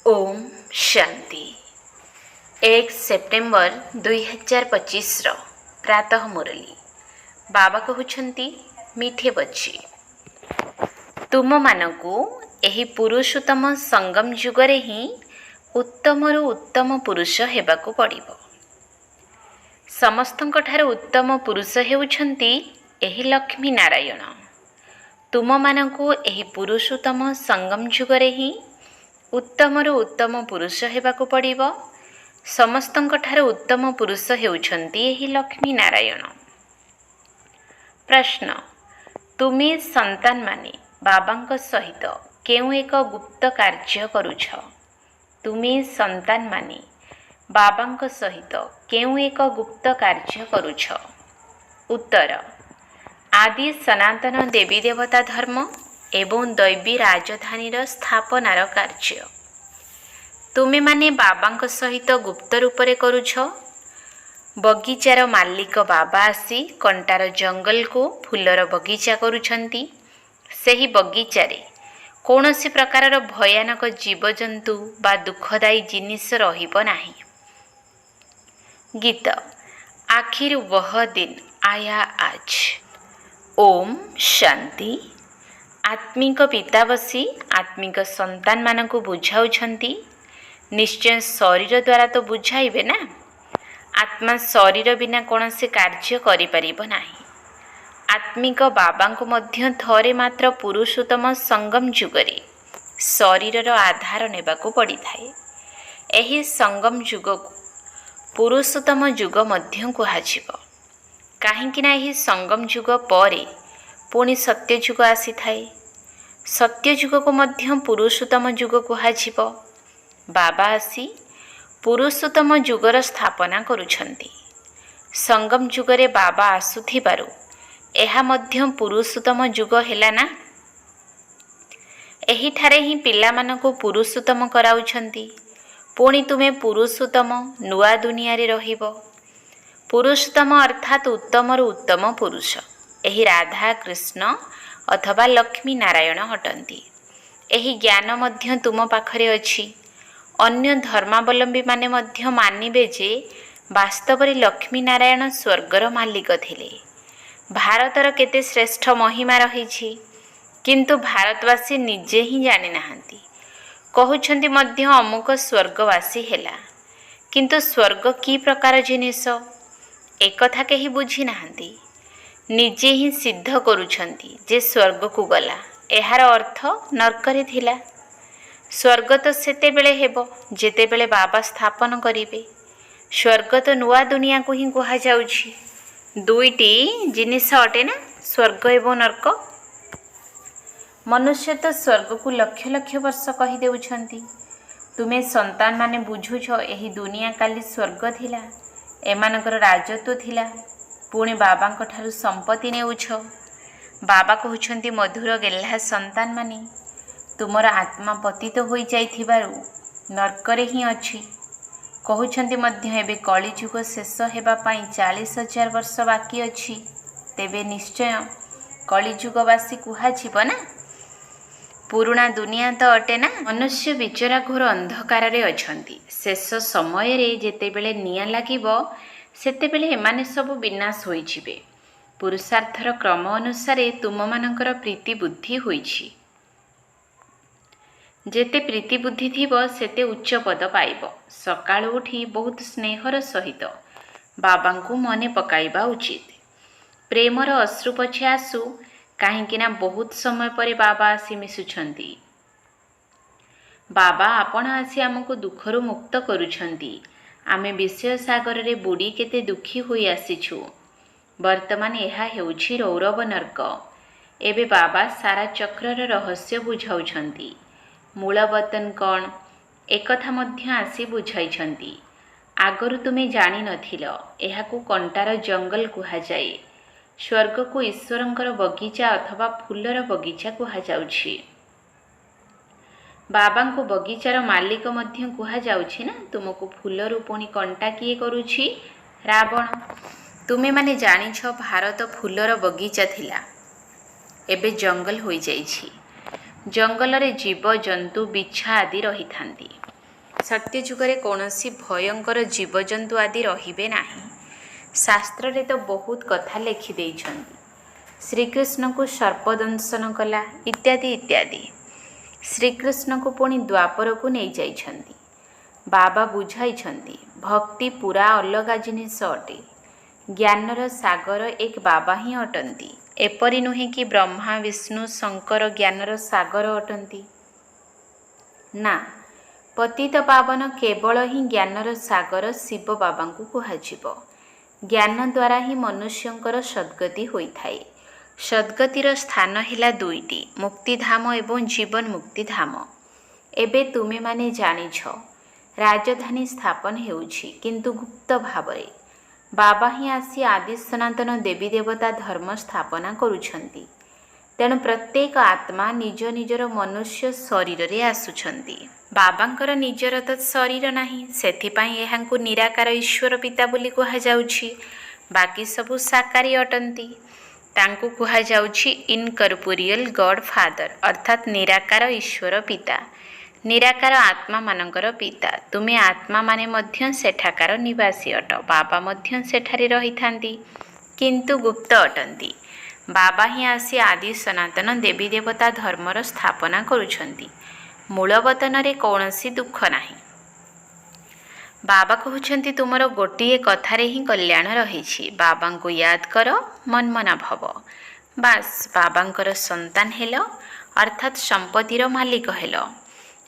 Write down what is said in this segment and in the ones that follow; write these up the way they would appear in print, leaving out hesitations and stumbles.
Om Shanti 1 September 2025 प्रातः मुरली बाबा कहउछंती मीठे बच्ची तुम मानकु एही पुरुषोत्तम संगम जुगरे ही उत्तम उत्तम पुरुष हेबाकु पड़िबो। समस्तंक ठारे उत्तम पुरुष हेउछंती एही लक्ष्मी नारायण। तुम मानकु एही पुरुषोत्तम संगम जुगरे ही उत्तम उत्तम पुरुष हेबाकु पड़िबो। समस्तंक ठारे उत्तम पुरुष हेउछंती एही लक्ष्मी नारायण। प्रश्न, तुमी संतान माने बाबांक सहित केउ एक गुप्त कार्य करुछ? तुमी संतान माने बाबांक सहित केउ एक गुप्त कार्य करुछ? उत्तर, आदि सनातन देवी देवता धर्म एवं दैवी राजधानीर स्थापनार कार्य तुमे माने बाबांक सहित गुप्त रूपरे करुछ। बगीचार मालिक बाबा आसी कंटार जंगल को फूलर बगीचा करुछंती। सेही बगीचारे कौनसी प्रकारर भयानक जीवजंतु बा दुखदायी जिनिस रहिब नाही। गीत, आखिर वह दिन आया आज। ओम शांति। आत्मिक पिता बसी आत्मिक संतान मानकु बुझाउछंती। निश्चय शरीर द्वारा तो बुझाइबे ना। आत्मा शरीर बिना कौनसी कार्य करि परिबो नाही। आत्मिक बाबांकु मध्य थरे मात्र पुरुषोत्तम संगम जुगरे शरीरर आधार नेबाकु पड़ी थाए। एही संगम जुगकु पुरुषोत्तम जुग मध्य कुहाजिबो। काहेकि ना एही संगम जुग परे पुणी सत्य जुग आसी थाए। सत्य जुग को मध्य पुरुषोत्तम जुग कुहाजिबो। बाबा आसी पुरुषोत्तम जुगर स्थापना करुछंती। संगम जुगरे बाबा आसुथिबारु एहा मध्य पुरुषोत्तम जुग हेला ना। एही ठारे ही पिला मानको पुरुषोत्तम कराउछंती। पुणी तुमे पुरुषोत्तम नुआ दुनिया रे रहिबो। पुरुषोत्तम अर्थात उत्तम उत्तम पुरुष एही राधा कृष्ण अथवा लक्ष्मी नारायण हटंती। एही ज्ञान मध्य तुम पाखरे अछि। अन्य धर्मावलंबी माने मध्य मानिबे जे वास्तव रे लक्ष्मी नारायण स्वर्गर मालिक थिले। भारतर केते श्रेष्ठ महिमा रहिछि, किंतु भारतवासी निजे ही जानि नाहंती। कहउछंती मध्य अमुक स्वर्गवासी हेला, किंतु स्वर्ग की प्रकार जिनिस एकथा केही बुझी नाहंती। निजे ही सिद्ध करुछंती जे स्वर्ग को गला, एहार अर्थ नरकरे थिला। स्वर्ग तो सेते बेले हेबो जेते बेले बाबा स्थापन करिवे। स्वर्ग तो नुआ दुनिया को ही कुहा जाउछि। दुईटी जिनिस अटे ना, स्वर्ग एवं नरक। मनुष्य तो स्वर्ग को लक्ष लक्ष वर्ष कही देउछंती। तुमे संतान माने बुझुछ एही दुनिया काली स्वर्ग थिला, एमानकर राजत्व थिला। पुणे बाबांक ठारु संपत्ति नेउछ। बाबा कहउछंती मधुर गेल्हा संतान माने तुमर आत्मा पतित होई जाइथिबारु नरकरे ही अछि। कहउछंती मध्य एबे कलिजुग शेष हेबा पई 40,000 वर्ष बाकी अछि। तेबे निश्चय कलिजुगवासी कुहाजिब ना। पुराणा दुनिया तो अटे ना। मनुष्य बिचरा घोर अंधकार रे अछंती। शेष समय रे जेतेबेले निया लागिबो सेतेबेले एमाने सब विनाश होई जिवे। पुरुषार्थर क्रम अनुसारे तुम मानकर प्रीति बुद्धि होईछि। जेते प्रीति बुद्धि थिबो सेते उच्च पद पाइबो। सकाळु उठी बहुत स्नेहर सहित बाबांकु मने पकाइबा उचित। प्रेमर अश्रु पछे आसु, काहेकि ना बहुत समय परे बाबा आसी मिसुछंती। बाबा आपण आसी हमकु दुखरु मुक्त करुछंती। आमे विषय सागर रे बुडी केते दुखी होई आसीछु। वर्तमान एहा हेउछि रौरव नर्क। एबे बाबा सारा चक्रर रहस्य बुझाउछंती। मूल बतन कौन एकथा मध्य आसी बुझाइछंती। आगरु तुमे जानि नथिल एहाकु कंटार जंगल कुहा जाए। स्वर्ग को ईश्वरंकर बगीचा अथवा फूलर बगीचा कुहा जाउछि। बाबांको बगीचार मालिक मध्य कुहा जाउछि ना। तुमको फूलरु पुणी कंटा किए करुछि? रावण। तुमे माने जानिछ भारत फूलर बगीचा थिला, एबे जंगल होई जाइछि। जंगल रे जीव जंतु बिछा आदि रही थांती। ସତ୍ୟଯୁଗରେ କୌଣସି ଭୟଙ୍କର ଜୀବଜନ୍ତୁ ଆଦି ରହିବେ ନାହିଁ। ଶାସ୍ତ୍ରରେ ତ ବହୁତ କଥା ଲେଖିଦେଇଛନ୍ତି। ଶ୍ରୀକୃଷ୍ଣଙ୍କୁ ସର୍ପ ଦଂଶନ କଲା ଇତ୍ୟାଦି ଇତ୍ୟାଦି। ଶ୍ରୀକୃଷ୍ଣଙ୍କୁ ପୁଣି ଦ୍ୱାପରକୁ ନେଇଯାଇଛନ୍ତି। ବାବା ବୁଝାଇଛନ୍ତି ଭକ୍ତି ପୁରା ଅଲଗା ଜିନିଷ ଅଟେ। ଜ୍ଞାନର ସାଗର ଏକ ବାବା ହିଁ ଅଟନ୍ତି। ଏପରି ନୁହେଁ କି ବ୍ରହ୍ମା ବିଷ୍ଣୁ ଶଙ୍କର ଜ୍ଞାନର ସାଗର ଅଟନ୍ତି। ନା, ପତିତ ପାବନ କେବଳ ହିଁ ଜ୍ଞାନର ସାଗର ଶିବ ବାବାଙ୍କୁ କୁହାଯିବ। ଜ୍ଞାନ ଦ୍ୱାରା ହିଁ ମନୁଷ୍ୟଙ୍କର ସଦ୍ଗତି ହୋଇଥାଏ। ସଦ୍ଗତିର ସ୍ଥାନ ହେଲା ଦୁଇଟି, ମୁକ୍ତିଧାମ ଏବଂ ଜୀବନ ମୁକ୍ତିଧାମ। ଏବେ ତୁମେମାନେ ଜାଣିଛ ରାଜଧାନୀ ସ୍ଥାପନ ହେଉଛି, କିନ୍ତୁ ଗୁପ୍ତ ଭାବରେ। ବାବା ହିଁ ଆସି ଆଦି ସନାତନ ଦେବୀ ଦେବତା ଧର୍ମ ସ୍ଥାପନା କରୁଛନ୍ତି। ତେଣୁ ପ୍ରତ୍ୟେକ ଆତ୍ମା ନିଜ ନିଜର ମନୁଷ୍ୟ ଶରୀରରେ ଆସୁଛନ୍ତି। ବାବାଙ୍କର ନିଜର ତ ଶରୀର ନାହିଁ, ସେଥିପାଇଁ ଏହାଙ୍କୁ ନିରାକାର ଈଶ୍ୱର ପିତା ବୋଲି କୁହାଯାଉଛି। ବାକି ସବୁ ସାକାରୀ ଅଟନ୍ତି। ତାଙ୍କୁ କୁହାଯାଉଛି ଇନକର୍ପୋରିଆଲ ଗଡ୍ ଫାଦର, ଅର୍ଥାତ୍ ନିରାକାର ଈଶ୍ୱର ପିତା, ନିରାକାର ଆତ୍ମାମାନଙ୍କର ପିତା। ତୁମେ ଆତ୍ମାମାନେ ମଧ୍ୟ ସେଠାକାର ନିବାସୀ ଅଟ। ବାବା ମଧ୍ୟ ସେଠାରେ ରହିଥାନ୍ତି, କିନ୍ତୁ ଗୁପ୍ତ ଅଟନ୍ତି। ବାବା ହିଁ ଆସି ଆଦି ସନାତନ ଦେବୀ ଦେବତା ଧର୍ମର ସ୍ଥାପନା କରୁଛନ୍ତି। ମୂଳବତନରେ କୌଣସି ଦୁଃଖ ନାହିଁ। ବାବା କହୁଛନ୍ତି ତୁମର ଗୋଟିଏ କଥାରେ ହିଁ କଲ୍ୟାଣ ରହିଛି। ବାବାଙ୍କୁ ୟାଦ କର, ମନ୍ମନା ଭବ। ବାସ୍, ବାବାଙ୍କର ସନ୍ତାନ ହେଲ, ଅର୍ଥାତ୍ ସମ୍ପତ୍ତିର ମାଲିକ ହେଲ।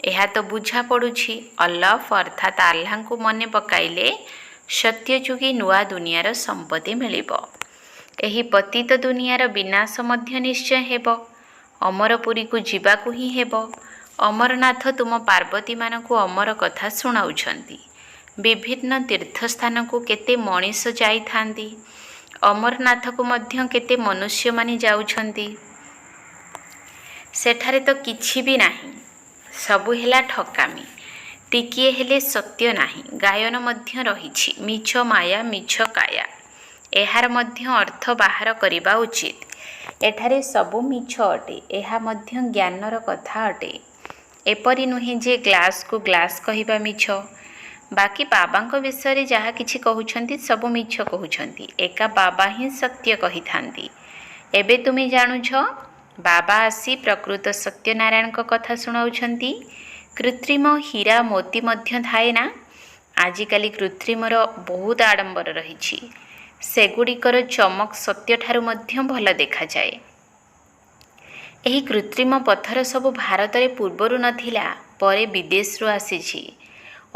ଏହା ତ ବୁଝା ପଡ଼ୁଛି। ଅଲ୍ଲଫ ଅର୍ଥାତ୍ ଆଲ୍ଲାହଙ୍କୁ ମନେ ପକାଇଲେ ସତ୍ୟଯୁଗୀ ନୂଆ ଦୁନିଆର ସମ୍ପତ୍ତି ମିଳିବ। ଏହି ପତିତ ଦୁନିଆର ବିନାଶ ମଧ୍ୟ ନିଶ୍ଚୟ ହେବ। ଅମରପୁରୀକୁ ଯିବାକୁ ହିଁ ହେବ। ଅମରନାଥ ତୁମ ପାର୍ବତୀମାନଙ୍କୁ ଅମର କଥା ଶୁଣାଉଛନ୍ତି। ବିଭିନ୍ନ ତୀର୍ଥସ୍ଥାନକୁ କେତେ ମଣିଷ ଯାଇଥାନ୍ତି। ଅମରନାଥକୁ ମଧ୍ୟ କେତେ ମନୁଷ୍ୟମାନେ ଯାଉଛନ୍ତି। ସେଠାରେ ତ କିଛି ବି ନାହିଁ, ସବୁ ହେଲା ଠକାମି। ଟିକିଏ ହେଲେ ସତ୍ୟ ନାହିଁ। ଗାୟନ ମଧ୍ୟ ରହିଛି, ମିଛ ମାୟା ମିଛ କାୟା। ଏହାର ମଧ୍ୟ ଅର୍ଥ ବାହାର କରିବା ଉଚିତ। ଏଠାରେ ସବୁ ମିଛ ଅଟେ। ଏହା ମଧ୍ୟ ଜ୍ଞାନର କଥା ଅଟେ। ଏପରି ନୁହେଁ ଯେ ଗ୍ଲାସକୁ ଗ୍ଲାସ କହିବା ମିଛ। ବାକି ବାବାଙ୍କ ବିଷୟରେ ଯାହା କିଛି କହୁଛନ୍ତି ସବୁ ମିଛ କହୁଛନ୍ତି। ଏକା ବାବା ହିଁ ସତ୍ୟ କହିଥାନ୍ତି। ଏବେ ତୁମେ ଜାଣୁଛ ବାବା ଆସି ପ୍ରକୃତ ସତ୍ୟନାରାୟଣଙ୍କ କଥା ଶୁଣାଉଛନ୍ତି। କୃତ୍ରିମ ହୀରା ମୋତି ମଧ୍ୟ ଥାଏ ନା। ଆଜିକାଲି କୃତ୍ରିମର ବହୁତ ଆଡ଼ମ୍ବର ରହିଛି। ସେଗୁଡ଼ିକର ଚମକ ସତ୍ୟଠାରୁ ମଧ୍ୟ ଭଲ ଦେଖାଯାଏ। ଏହି କୃତ୍ରିମ ପଥର ସବୁ ଭାରତରେ ପୂର୍ବରୁ ନଥିଲା, ପରେ ବିଦେଶରୁ ଆସିଛି।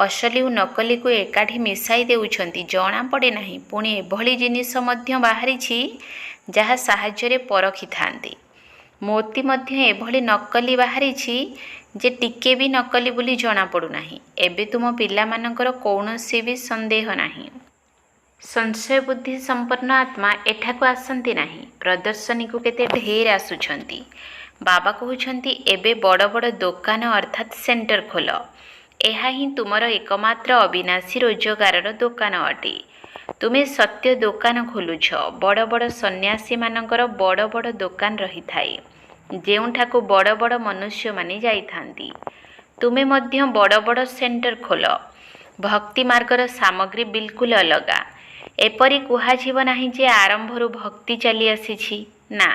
ଅସଲି ଓ ନକଲିକୁ ଏକାଠି ମିଶାଇ ଦେଉଛନ୍ତି, ଜଣାପଡ଼େ ନାହିଁ। ପୁଣି ଏଭଳି ଜିନିଷ ମଧ୍ୟ ବାହାରିଛି ଯାହା ସାହାଯ୍ୟରେ ପରଖିଥାନ୍ତି। ମୋତି ମଧ୍ୟ ଏଭଳି ନକଲି ବାହାରିଛି ଯେ ଟିକେ ବି ନକଲି ବୋଲି ଜଣାପଡ଼ୁନାହିଁ। ଏବେ ତୁମ ପିଲାମାନଙ୍କର କୌଣସି ବି ସନ୍ଦେହ ନାହିଁ। ସଂଶୟ ବୁଦ୍ଧି ସମ୍ପନ୍ନ ଆତ୍ମା ଏଠାକୁ ଆସନ୍ତି ନାହିଁ। ପ୍ରଦର୍ଶନୀକୁ କେତେ ଢେର ଆସୁଛନ୍ତି। ବାବା କହୁଛନ୍ତି ଏବେ ବଡ଼ ବଡ଼ ଦୋକାନ ଅର୍ଥାତ୍ ସେଣ୍ଟର ଖୋଲ। ଏହା ହିଁ ତୁମର ଏକମାତ୍ର ଅବିନାଶୀ ରୋଜଗାରର ଦୋକାନ ଅଟେ। ତୁମେ ସତ୍ୟ ଦୋକାନ ଖୋଲୁଛ। ବଡ଼ ବଡ଼ ସନ୍ନ୍ୟାସୀମାନଙ୍କର ବଡ଼ ବଡ଼ ଦୋକାନ ରହିଥାଏ, ଯେଉଁଠାକୁ ବଡ଼ ବଡ଼ ମନୁଷ୍ୟମାନେ ଯାଇଥାନ୍ତି। ତୁମେ ମଧ୍ୟ ବଡ଼ ବଡ଼ ସେଣ୍ଟର ଖୋଲ। ଭକ୍ତି ମାର୍ଗର ସାମଗ୍ରୀ ବିଲକୁଲ ଅଲଗା। ଏପରି କୁହାଯିବ ନାହିଁ ଯେ ଆରମ୍ଭରୁ ଭକ୍ତି ଚାଲି ଆସିଛି। ନା,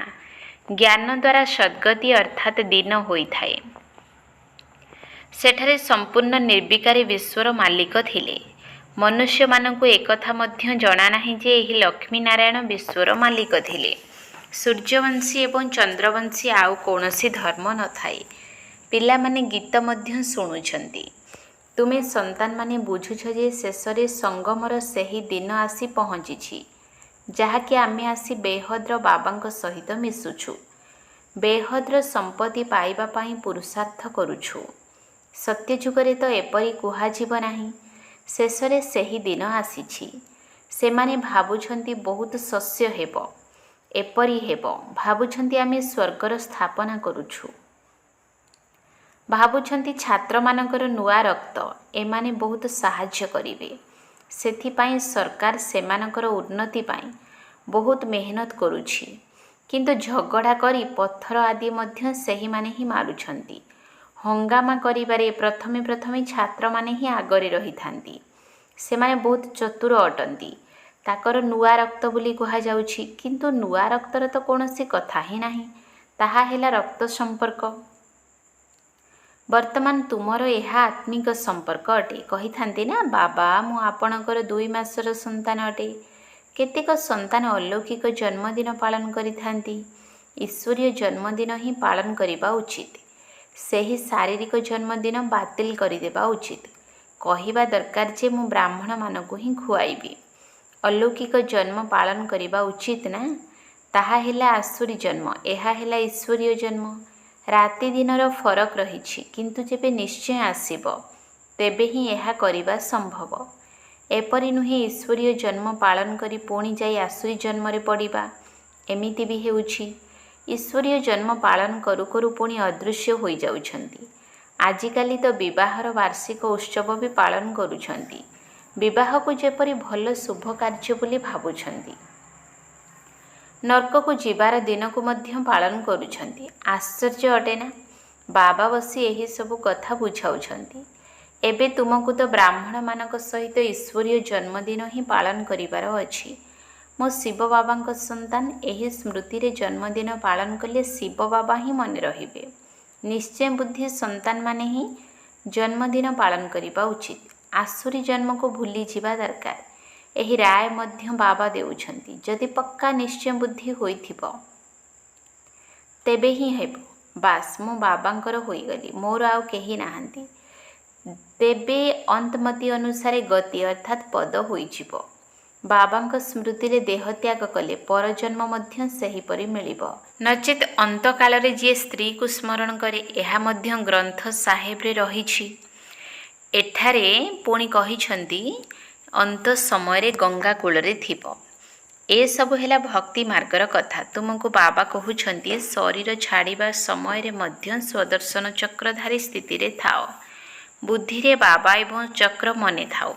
ଜ୍ଞାନ ଦ୍ୱାରା ସଦ୍ଗତି ଅର୍ଥାତ୍ ଦିନ ହୋଇଥାଏ। ସେଠାରେ ସମ୍ପୂର୍ଣ୍ଣ ନିର୍ବିକାରୀ ବିଶ୍ୱର ମାଲିକ ଥିଲେ। ମନୁଷ୍ୟମାନଙ୍କୁ ଏକଥା ମଧ୍ୟ ଜଣା ନାହିଁ ଯେ ଏହି ଲକ୍ଷ୍ମୀ ନାରାୟଣ ବିଶ୍ୱର ମାଲିକ ଥିଲେ। ସୂର୍ଯ୍ୟବଂଶୀ ଏବଂ ଚନ୍ଦ୍ରବଂଶୀ ଆଉ କୌଣସି ଧର୍ମ ନଥାଏ। ପିଲାମାନେ ଗୀତ ମଧ୍ୟ ଶୁଣୁଛନ୍ତି। ତୁମେ ସନ୍ତାନମାନେ ବୁଝୁଛ ଯେ ଶେଷରେ ସଙ୍ଗମର ସେହି ଦିନ ଆସି ପହଞ୍ଚିଛି, ଯାହାକି ଆମେ ଆସି ବେହଦ୍ର ବାବାଙ୍କ ସହିତ ମିଶୁଛୁ। ବେହଦ୍ର ସମ୍ପତ୍ତି ପାଇବା ପାଇଁ ପୁରୁଷାର୍ଥ କରୁଛୁ। ସତ୍ୟଯୁଗରେ ତ ଏପରି କୁହାଯିବ ନାହିଁ। ଶେଷରେ ସେହି ଦିନ ଆସିଛି। ସେମାନେ ଭାବୁଛନ୍ତି ବହୁତ ଶସ୍ୟ ହେବ, ଏପରି ହେବ। ଭାବୁଛନ୍ତି ଆମେ ସ୍ୱର୍ଗର ସ୍ଥାପନା କରୁଛୁ। ଭାବୁଛନ୍ତି ଛାତ୍ରମାନଙ୍କର ନୂଆ ରକ୍ତ ଏମାନେ ବହୁତ ସାହାଯ୍ୟ କରିବେ। ସେଥିପାଇଁ ସରକାର ସେମାନଙ୍କର ଉନ୍ନତି ପାଇଁ ବହୁତ ମେହନତ କରୁଛି। କିନ୍ତୁ ଝଗଡ଼ା କରି ପଥର ଆଦି ମଧ୍ୟ ସେହିମାନେ ହିଁ ମାରୁଛନ୍ତି। ହଙ୍ଗାମା କରିବାରେ ପ୍ରଥମେ ଛାତ୍ରମାନେ ହିଁ ଆଗରେ ରହିଥାନ୍ତି। ସେମାନେ ବହୁତ ଚତୁର ଅଟନ୍ତି। ତାଙ୍କର ନୂଆ ରକ୍ତ ବୋଲି କୁହାଯାଉଛି, କିନ୍ତୁ ନୂଆ ରକ୍ତର ତ କୌଣସି କଥା ହିଁ ନାହିଁ। ତାହା ହେଲା ରକ୍ତ ସମ୍ପର୍କ। ବର୍ତ୍ତମାନ ତୁମର ଏହା ଆତ୍ମିକ ସମ୍ପର୍କ ଅଟେ। କହିଥାନ୍ତି ନା, ବାବା ମୁଁ ଆପଣଙ୍କର 2 ମାସର ସନ୍ତାନ ଅଟେ। କେତେକ ସନ୍ତାନ ଅଲୌକିକ ଜନ୍ମଦିନ ପାଳନ କରିଥାନ୍ତି। ଈଶ୍ୱରୀୟ ଜନ୍ମଦିନ ହିଁ ପାଳନ କରିବା ଉଚିତ। ସେହି ଶାରୀରିକ ଜନ୍ମଦିନ ବାତିଲ କରିଦେବା ଉଚିତ। କହିବା ଦରକାର ଯେ ମୁଁ ବ୍ରାହ୍ମଣମାନଙ୍କୁ ହିଁ ଖୁଆଇବି। ଅଲୌକିକ ଜନ୍ମ ପାଳନ କରିବା ଉଚିତ ନା। ତାହା ହେଲା ଆସୁରୀ ଜନ୍ମ, ଏହା ହେଲା ଈଶ୍ୱରୀୟ ଜନ୍ମ। ରାତି ଦିନର ଫରକ ରହିଛି, କିନ୍ତୁ ଯେବେ ନିଶ୍ଚୟ ଆସିବ ତେବେ ହିଁ ଏହା କରିବା ସମ୍ଭବ। ଏପରି ନୁହେଁ ଈଶ୍ୱରୀୟ ଜନ୍ମ ପାଳନ କରି ପୁଣି ଯାଇ ଆସୁରୀ ଜନ୍ମରେ ପଡ଼ିବା। ଏମିତି ବି ହେଉଛି। ଈଶ୍ୱରୀୟ ଜନ୍ମ ପାଳନ କରୁ କରୁ ପୁଣି ଅଦୃଶ୍ୟ ହୋଇଯାଉଛନ୍ତି। ଆଜିକାଲି ତ ବିବାହର ବାର୍ଷିକ ଉତ୍ସବ ବି ପାଳନ କରୁଛନ୍ତି। ବିବାହକୁ ଯେପରି ଭଲ ଶୁଭ କାର୍ଯ୍ୟ ବୋଲି ଭାବୁଛନ୍ତି। ନର୍କକୁ ଯିବାର ଦିନକୁ ମଧ୍ୟ ପାଳନ କରୁଛନ୍ତି। ଆଶ୍ଚର୍ଯ୍ୟ ଅଟେ ନା। ବାବା ବସି ଏହିସବୁ କଥା ବୁଝାଉଛନ୍ତି। ଏବେ ତୁମକୁ ତ ବ୍ରାହ୍ମଣମାନଙ୍କ ସହିତ ଈଶ୍ୱରୀୟ ଜନ୍ମଦିନ ହିଁ ପାଳନ କରିବାର ଅଛି। ମୁଁ ଶିବ ବାବାଙ୍କ ସନ୍ତାନ। ଏହି ସ୍ମୃତିରେ ଜନ୍ମଦିନ ପାଳନ କଲେ ଶିବ ବାବା ହିଁ ମନେ ରହିବେ। ନିଶ୍ଚୟ ବୁଦ୍ଧି ସନ୍ତାନମାନେ ହିଁ ଜନ୍ମଦିନ ପାଳନ କରିବା ଉଚିତ। ଆସୁରୀ ଜନ୍ମକୁ ଭୁଲିଯିବା ଦରକାର। ଏହି ରାୟ ମଧ୍ୟ ବାବା ଦେଉଛନ୍ତି। ଯଦି ପକ୍କା ନିଶ୍ଚୟ ବୁଦ୍ଧି ହୋଇଥିବ ତେବେ ହିଁ ହେବ। ବାସ୍ ମୁଁ ବାବାଙ୍କର ହୋଇଗଲି, ମୋର ଆଉ କେହି ନାହାନ୍ତି। ତେବେ ଅନ୍ତମତି ଅନୁସାରେ ଗତି ଅର୍ଥାତ୍ ପଦ ହୋଇଯିବ। ବାବାଙ୍କ ସ୍ମୃତିରେ ଦେହତ୍ୟାଗ କଲେ ପରଜନ୍ମ ମଧ୍ୟ ସେହିପରି ମିଳିବ। ନଚେତ୍ ଅନ୍ତକାଳରେ ଯିଏ ସ୍ତ୍ରୀକୁ ସ୍ମରଣ କରେ, ଏହା ମଧ୍ୟ ଗ୍ରନ୍ଥ ସାହେବରେ ରହିଛି। ଏଠାରେ ପୁଣି କହିଛନ୍ତି ଅନ୍ତ ସମୟରେ ଗଙ୍ଗା କୂଳରେ ଥିବ। ଏସବୁ ହେଲା ଭକ୍ତି ମାର୍ଗର କଥା। ତୁମକୁ ବାବା କହୁଛନ୍ତି ଶରୀର ଛାଡ଼ିବା ସମୟରେ ମଧ୍ୟ ସ୍ୱଦର୍ଶନ ଚକ୍ରଧାରୀ ସ୍ଥିତିରେ ଥାଅ। ବୁଦ୍ଧିରେ ବାବା ଏବଂ ଚକ୍ର ମନେ ଥାଉ।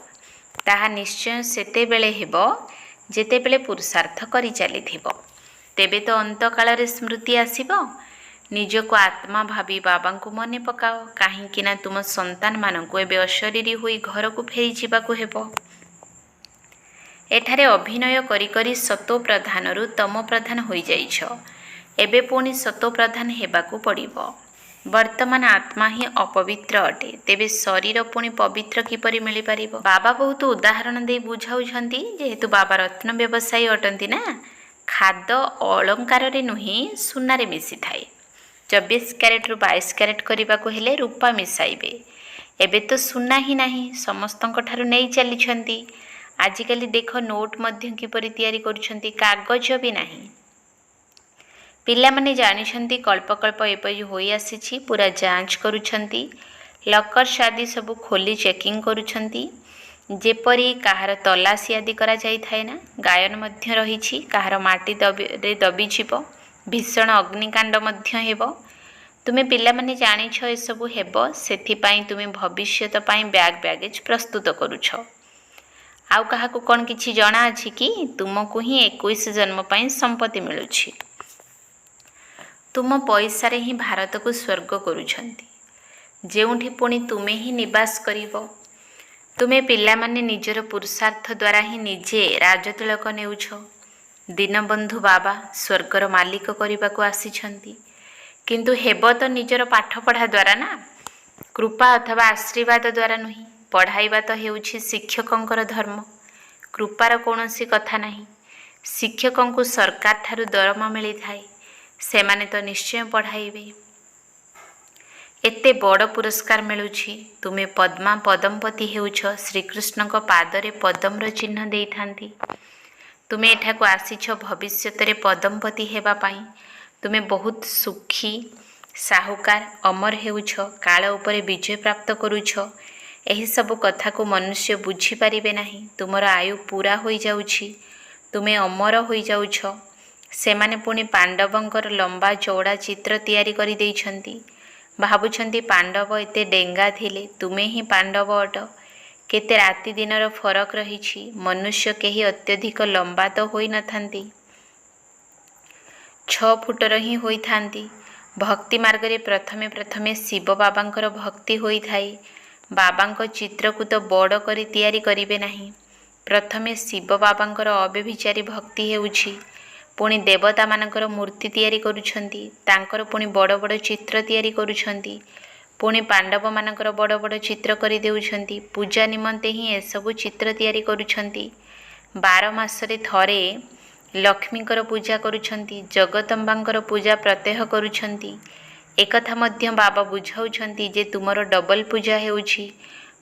ତାହା ନିଶ୍ଚୟ ସେତେବେଳେ ହେବ ଯେତେବେଳେ ପୁରୁଷାର୍ଥ କରି ଚାଲିଥିବ। ତେବେ ତ ଅନ୍ତକାଳରେ ସ୍ମୃତି ଆସିବ। ନିଜକୁ ଆତ୍ମା ଭାବି ବାବାଙ୍କୁ ମନେ ପକାଅ, କାହିଁକି ନା ତୁମ ସନ୍ତାନମାନଙ୍କୁ ଏବେ ଅଶରୀରୀ ହୋଇ ଘରକୁ ଫେରିଯିବାକୁ ହେବ। ଏଠାରେ ଅଭିନୟ କରି କରି ସତୋପ୍ରଧାନରୁ ତମୋପ୍ରଧାନ ହୋଇଯାଇଛ। ଏବେ ପୁଣି ସତୋପ୍ରଧାନ ହେବାକୁ ପଡ଼ିବ। ବର୍ତ୍ତମାନ ଆତ୍ମା ହିଁ ଅପବିତ୍ର ଅଟେ। ତେବେ ଶରୀର ପୁଣି ପବିତ୍ର କିପରି ମିଳିପାରିବ? ବାବା ବହୁତ ଉଦାହରଣ ଦେଇ ବୁଝାଉଛନ୍ତି। ଯେହେତୁ ବାବା ରତ୍ନ ବ୍ୟବସାୟୀ ଅଟନ୍ତି ନା, ଖାଦ ଅଳଙ୍କାରରେ ନୁହେଁ ସୁନାରେ ମିଶିଥାଏ। 24 କ୍ୟାରେଟରୁ 22 କ୍ୟାରେଟ କରିବାକୁ ହେଲେ ରୂପା ମିଶାଇବେ। ଏବେ ତ ସୁନା ହିଁ ନାହିଁ, ସମସ୍ତଙ୍କ ଠାରୁ ନେଇ ଚାଲିଛନ୍ତି। ଆଜିକାଲି ଦେଖ ନୋଟ୍ ମଧ୍ୟ କିପରି ତିଆରି କରୁଛନ୍ତି, କାଗଜ ବି ନାହିଁ। ପିଲାମାନେ ଜାଣିଛନ୍ତି କଳ୍ପକଳ୍ପ ଏପରି ହୋଇ ଆସିଛି। ପୁରା ଯାଞ୍ଚ କରୁଛନ୍ତି। ଲକର୍ସ ଆଦି ସବୁ ଖୋଲି ଚେକିଂ କରୁଛନ୍ତି। ଯେପରି କାହାର ତଲାସି ଆଦି କରାଯାଇଥାଏ ନା, ଗାୟନ ମଧ୍ୟ ରହିଛି। କାହାର ମାଟିରେ ଦବିଯିବ। ଭୀଷଣ ଅଗ୍ନିକାଣ୍ଡ ମଧ୍ୟ ହେବ। ତୁମେ ପିଲାମାନେ ଜାଣିଛ ଏସବୁ ହେବ। ସେଥିପାଇଁ ତୁମେ ଭବିଷ୍ୟତ ପାଇଁ ବ୍ୟାଗେଜ୍ ପ୍ରସ୍ତୁତ କରୁଛ। ଆଉ କାହାକୁ କ'ଣ କିଛି ଜଣା ଅଛି କି? ତୁମକୁ ହିଁ 21 ଜନ୍ମ ପାଇଁ ସମ୍ପତ୍ତି ମିଳୁଛି। ତୁମ ପଇସାରେ ହିଁ ଭାରତକୁ ସ୍ୱର୍ଗ କରୁଛନ୍ତି, ଯେଉଁଠି ପୁଣି ତୁମେ ହିଁ ନିବାସ କରିବ। ତୁମେ ପିଲାମାନେ ନିଜର ପୁରୁଷାର୍ଥ ଦ୍ୱାରା ହିଁ ନିଜେ ରାଜତିଳକ ନେଉଛ। ଦୀନବନ୍ଧୁ ବାବା ସ୍ୱର୍ଗର ମାଲିକ କରିବାକୁ ଆସିଛନ୍ତି। କିନ୍ତୁ ହେବ ତ ନିଜର ପାଠପଢ଼ା ଦ୍ୱାରା ନା, କୃପା ଅଥବା ଆଶୀର୍ବାଦ ଦ୍ୱାରା ନୁହେଁ। ପଢ଼ାଇବା ତ ହେଉଛି ଶିକ୍ଷକଙ୍କର ଧର୍ମ। କୃପାର କୌଣସି କଥା ନାହିଁ। ଶିକ୍ଷକଙ୍କୁ ସରକାର ଠାରୁ ଦରମା ମିଳିଥାଏ। ସେମାନେ ତ ନିଶ୍ଚୟ ପଢ଼ାଇବେ। ଏତେ ବଡ଼ ପୁରସ୍କାର ମିଳୁଛି। ତୁମେ ପଦ୍ମା ପଦମପତି ହେଉଛ। ଶ୍ରୀକୃଷ୍ଣଙ୍କ ପାଦରେ ପଦମର ଚିହ୍ନ ଦେଇଥାନ୍ତି। ତୁମେ ଏଠାକୁ ଆସିଛ ଭବିଷ୍ୟତରେ ପଦମପତି ହେବା ପାଇଁ। ତୁମେ ବହୁତ ସୁଖୀ, ସାହୁକାର, ଅମର ହେଉଛ। କାଳ ଉପରେ ବିଜୟ ପ୍ରାପ୍ତ କରୁଛ। ଏହିସବୁ କଥାକୁ ମନୁଷ୍ୟ ବୁଝିପାରିବେ ନାହିଁ। ତୁମର ଆୟୁ ପୂରା ହୋଇଯାଉଛି। ତୁମେ ଅମର ହୋଇଯାଉଛ। ସେମାନେ ପୁଣି ପାଣ୍ଡବଙ୍କର ଲମ୍ବା ଚଉଡ଼ା ଚିତ୍ର ତିଆରି କରିଦେଇଛନ୍ତି। ଭାବୁଛନ୍ତି ପାଣ୍ଡବ ଏତେ ଡେଙ୍ଗା ଥିଲେ। ତୁମେ ହିଁ ପାଣ୍ଡବ ଅଟ। କେତେ ରାତି ଦିନର ଫରକ ରହିଛି। ମନୁଷ୍ୟ କେହି ଅତ୍ୟଧିକ ଲମ୍ବା ତ ହୋଇନଥାନ୍ତି, 6 ଫୁଟର ହିଁ ହୋଇଥାନ୍ତି। ଭକ୍ତି ମାର୍ଗରେ ପ୍ରଥମେ ଶିବ ବାବାଙ୍କର ଭକ୍ତି ହୋଇଥାଏ। ବାବାଙ୍କ ଚିତ୍ରକୁ ତ ବଡ଼ କରି ତିଆରି କରିବେ ନାହିଁ। ପ୍ରଥମେ ଶିବ ବାବାଙ୍କର ଅବ୍ୟଭିଚାରୀ ଭକ୍ତି ହେଉଛି। ପୁଣି ଦେବତାମାନଙ୍କର ମୂର୍ତ୍ତି ତିଆରି କରୁଛନ୍ତି। ତାଙ୍କର ପୁଣି ବଡ଼ ବଡ଼ ଚିତ୍ର ତିଆରି କରୁଛନ୍ତି। ପୁଣି ପାଣ୍ଡବମାନଙ୍କର ବଡ଼ ବଡ଼ ଚିତ୍ର କରିଦେଉଛନ୍ତି। ପୂଜା ନିମନ୍ତେ ହିଁ ଏସବୁ ଚିତ୍ର ତିଆରି କରୁଛନ୍ତି। 12 ମାସରେ ଥରେ ଲକ୍ଷ୍ମୀଙ୍କର ପୂଜା କରୁଛନ୍ତି। ଜଗଦମ୍ବାଙ୍କର ପୂଜା ପ୍ରତ୍ୟହ କରୁଛନ୍ତି। ଏକଥା ମଧ୍ୟ ବାବା ବୁଝାଉଛନ୍ତି ଯେ ତୁମର ଡବଲ ପୂଜା ହେଉଛି।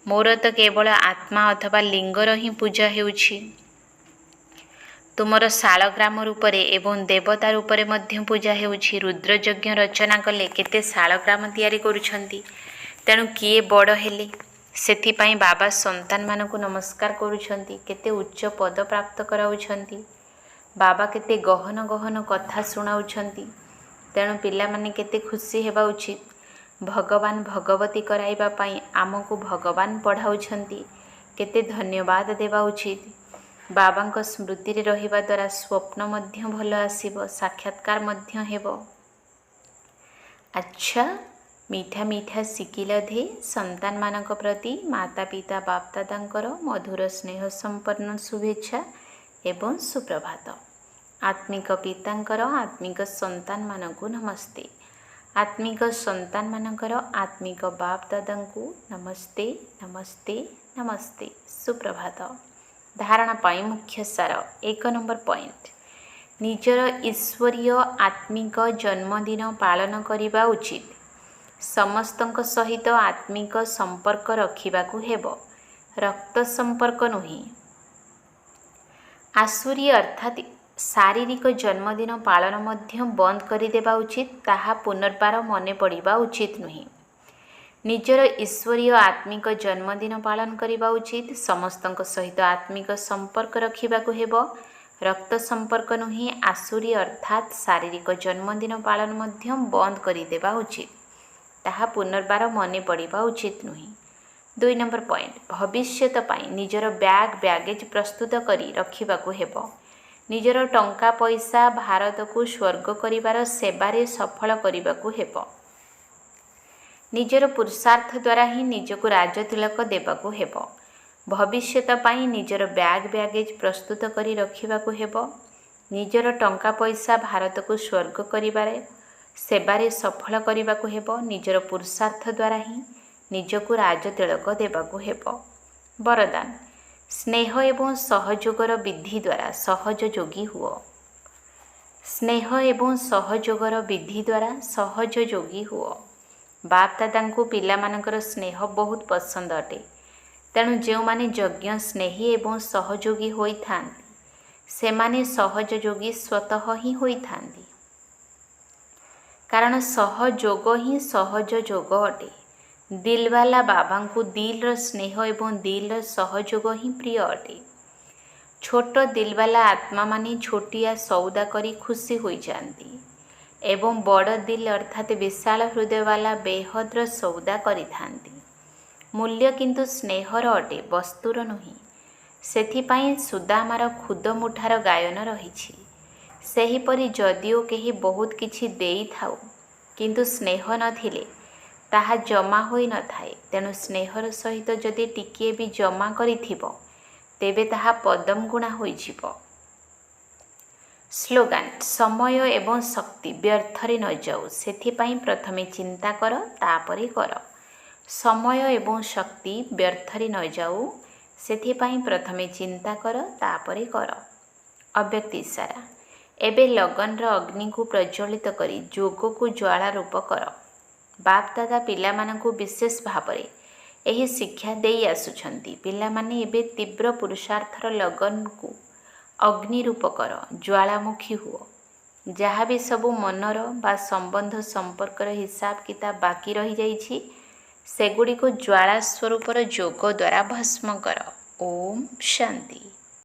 ମୋର ତ କେବଳ ଆତ୍ମା ଅଥବା ଲିଙ୍ଗର ହିଁ ପୂଜା ହେଉଛି। ତୁମର ଶାଳଗ୍ରାମ ରୂପରେ ଏବଂ ଦେବତା ରୂପରେ ମଧ୍ୟ ପୂଜା ହେଉଛି। ରୁଦ୍ରଯଜ୍ଞ ରଚନା କଲେ କେତେ ଶାଳଗ୍ରାମ ତିଆରି କରୁଛନ୍ତି। ତେଣୁ କିଏ ବଡ଼ ହେଲେ? ସେଥିପାଇଁ ବାବା ସନ୍ତାନମାନଙ୍କୁ ନମସ୍କାର କରୁଛନ୍ତି। କେତେ ଉଚ୍ଚ ପଦ ପ୍ରାପ୍ତ କରାଉଛନ୍ତି। ବାବା କେତେ ଗହନ ଗହନ କଥା ଶୁଣାଉଛନ୍ତି। ତେଣୁ ପିଲାମାନେ କେତେ ଖୁସି ହେବା ଉଚିତ। ଭଗବାନ ଭଗବତୀ କରାଇବା ପାଇଁ ଆମକୁ ଭଗବାନ ପଢ଼ାଉଛନ୍ତି। କେତେ ଧନ୍ୟବାଦ ଦେବା ଉଚିତ। ବାବାଙ୍କ ସ୍ମୃତିରେ ରହିବା ଦ୍ୱାରା ସ୍ୱପ୍ନ ମଧ୍ୟ ଭଲ ଆସିବ, ସାକ୍ଷାତକାର ମଧ୍ୟ ହେବ। ଆଚ୍ଛା, ମିଠା ମିଠା ଶିଖିଲ ଧେ ସନ୍ତାନମାନଙ୍କ ପ୍ରତି ମାତା ପିତା ବାପଦାଦାଙ୍କର ମଧୁର ସ୍ନେହ ସମ୍ପନ୍ନ ଶୁଭେଚ୍ଛା ଏବଂ ସୁପ୍ରଭାତ। ଆତ୍ମିକ ପିତାଙ୍କର ଆତ୍ମିକ ସନ୍ତାନମାନଙ୍କୁ ନମସ୍ତେ। ଆତ୍ମିକ ସନ୍ତାନମାନଙ୍କର ଆତ୍ମିକ ବାପଦାଦାଙ୍କୁ ନମସ୍ତେ ନମସ୍ତେ ନମସ୍ତେ। ସୁପ୍ରଭାତ। ଧାରଣା ପାଇଁ ମୁଖ୍ୟ ସାର। 1 ନମ୍ବର ପଏଣ୍ଟ, ନିଜର ଈଶ୍ୱରୀୟ ଆତ୍ମିକ ଜନ୍ମଦିନ ପାଳନ କରିବା ଉଚିତ। ସମସ୍ତଙ୍କ ସହିତ ଆତ୍ମିକ ସମ୍ପର୍କ ରଖିବାକୁ ହେବ, ରକ୍ତ ସମ୍ପର୍କ ନୁହେଁ। ଆସୁରୀ ଅର୍ଥାତ୍ ଶାରୀରିକ ଜନ୍ମଦିନ ପାଳନ ମଧ୍ୟ ବନ୍ଦ କରିଦେବା ଉଚିତ। ତାହା ପୁନର୍ବାର ମନେ ପଡ଼ିବା ଉଚିତ ନୁହେଁ। ନିଜର ଈଶ୍ୱରୀୟ ଆତ୍ମିକ ଜନ୍ମଦିନ ପାଳନ କରିବା ଉଚିତ। ସମସ୍ତଙ୍କ ସହିତ ଆତ୍ମିକ ସମ୍ପର୍କ ରଖିବାକୁ ହେବ, ରକ୍ତ ସମ୍ପର୍କ ନୁହେଁ। ଆସୁରୀ ଅର୍ଥାତ୍ ଶାରୀରିକ ଜନ୍ମଦିନ ପାଳନ ମଧ୍ୟ ବନ୍ଦ କରିଦେବା ଉଚିତ। ତାହା ପୁନର୍ବାର ମନେ ପଡ଼ିବା ଉଚିତ ନୁହେଁ। 2 ନମ୍ବର ପଏଣ୍ଟ, ଭବିଷ୍ୟତ ପାଇଁ ନିଜର ବ୍ୟାଗେଜ୍ ପ୍ରସ୍ତୁତ କରି ରଖିବାକୁ ହେବ। ନିଜର ଟଙ୍କା ପଇସା ଭାରତକୁ ସ୍ୱର୍ଗ କରିବାର ସେବାରେ ସଫଳ କରିବାକୁ ହେବ। ନିଜର ପୁରୁଷାର୍ଥ ଦ୍ୱାରା ହିଁ ନିଜକୁ ରାଜତିଳକ ଦେବାକୁ ହେବ। ଭବିଷ୍ୟତ ପାଇଁ ନିଜର ବ୍ୟାଗେଜ୍ ପ୍ରସ୍ତୁତ କରି ରଖିବାକୁ ହେବ। ନିଜର ଟଙ୍କା ପଇସା ଭାରତକୁ ସ୍ୱର୍ଗ କରିବାରେ ସେବାରେ ସଫଳ କରିବାକୁ ହେବ। ନିଜର ପୁରୁଷାର୍ଥ ଦ୍ୱାରା ହିଁ ନିଜକୁ ରାଜତିଳକ ଦେବାକୁ ହେବ। ବରଦାନ, ସ୍ନେହ ଏବଂ ସହଯୋଗର ବିଧି ଦ୍ୱାରା ସହଜ ଯୋଗୀ ହୁଅ। ସ୍ନେହ ଏବଂ ସହଯୋଗର ବିଧି ଦ୍ୱାରା ସହଜ ଯୋଗୀ ହୁଅ। ବାପଦାଦାଙ୍କୁ ପିଲାମାନଙ୍କର ସ୍ନେହ ବହୁତ ପସନ୍ଦ ଅଟେ। ତେଣୁ ଯେଉଁମାନେ ଯଜ୍ଞ ସ୍ନେହୀ ଏବଂ ସହଯୋଗୀ ହୋଇଥାନ୍ତି, ସେମାନେ ସହଜ ଯୋଗୀ ସ୍ୱତଃ ହିଁ ହୋଇଥାନ୍ତି। କାରଣ ସହଯୋଗ ହିଁ ସହଜ ଯୋଗ ଅଟେ। ଦିଲବାଲା ବାବାଙ୍କୁ ଦିଲର ସ୍ନେହ ଏବଂ ଦିଲର ସହଯୋଗ ହିଁ ପ୍ରିୟ ଅଟେ। ଛୋଟ ଦିଲବାଲା ଆତ୍ମାମାନେ ଛୋଟିଆ ସଉଦା କରି ଖୁସି ହୋଇଯାଆନ୍ତି ଏବଂ ବଡ଼ ଦିଲ ଅର୍ଥାତ୍ ବିଶାଳ ହୃଦୟବାଲା ବେହଦର ସଉଦା କରିଥାନ୍ତି। ମୂଲ୍ୟ କିନ୍ତୁ ସ୍ନେହର ଅଟେ, ବସ୍ତୁର ନୁହେଁ। ସେଥିପାଇଁ ସୁଦାମାର ଖୁଦ ମୁଠାର ଗାୟନ ରହିଛି। ସେହିପରି ଯଦିଓ କେହି ବହୁତ କିଛି ଦେଇଥାଉ, କିନ୍ତୁ ସ୍ନେହ ନଥିଲେ ତାହା ଜମା ହୋଇନଥାଏ। ତେଣୁ ସ୍ନେହର ସହିତ ଯଦି ଟିକିଏ ବି ଜମା କରିଥିବ, ତେବେ ତାହା ପଦମଗୁଣା ହୋଇଯିବ। ସ୍ଲୋଗାନ, ସମୟ ଏବଂ ଶକ୍ତି ବ୍ୟର୍ଥରେ ନ ଯାଉ, ସେଥିପାଇଁ ପ୍ରଥମେ ଚିନ୍ତା କର, ତାପରେ କର। ସମୟ ଏବଂ ଶକ୍ତି ବ୍ୟର୍ଥରେ ନ ଯାଉ, ସେଥିପାଇଁ ପ୍ରଥମେ ଚିନ୍ତା କର, ତାପରେ କର। ଅବ୍ୟକ୍ତି ଇସାରା, ଏବେ ଲଗନର ଅଗ୍ନିକୁ ପ୍ରଜ୍ୱଳିତ କରି ଯୋଗକୁ ଜ୍ୱାଳା ରୂପ କର। ବାପଦାଦା ପିଲାମାନଙ୍କୁ ବିଶେଷ ଭାବରେ ଏହି ଶିକ୍ଷା ଦେଇ ଆସୁଛନ୍ତି। ପିଲାମାନେ ଏବେ ତୀବ୍ର ପୁରୁଷାର୍ଥର ଲଗନକୁ ଅଗ୍ନି ରୂପ କର, ଜ୍ୱାଳାମୁଖୀ ହୁଅ। ଯାହା ବି ସବୁ ମନର ବା ସମ୍ବନ୍ଧ ସମ୍ପର୍କର ହିସାବ କିତାବ ବାକି ରହିଯାଇଛି, ସେଗୁଡ଼ିକୁ ଜ୍ୱାଳା ସ୍ୱରୂପର ଯୋଗ ଦ୍ୱାରା ଭସ୍ମ କର। ଓମ୍ ଶାନ୍ତି।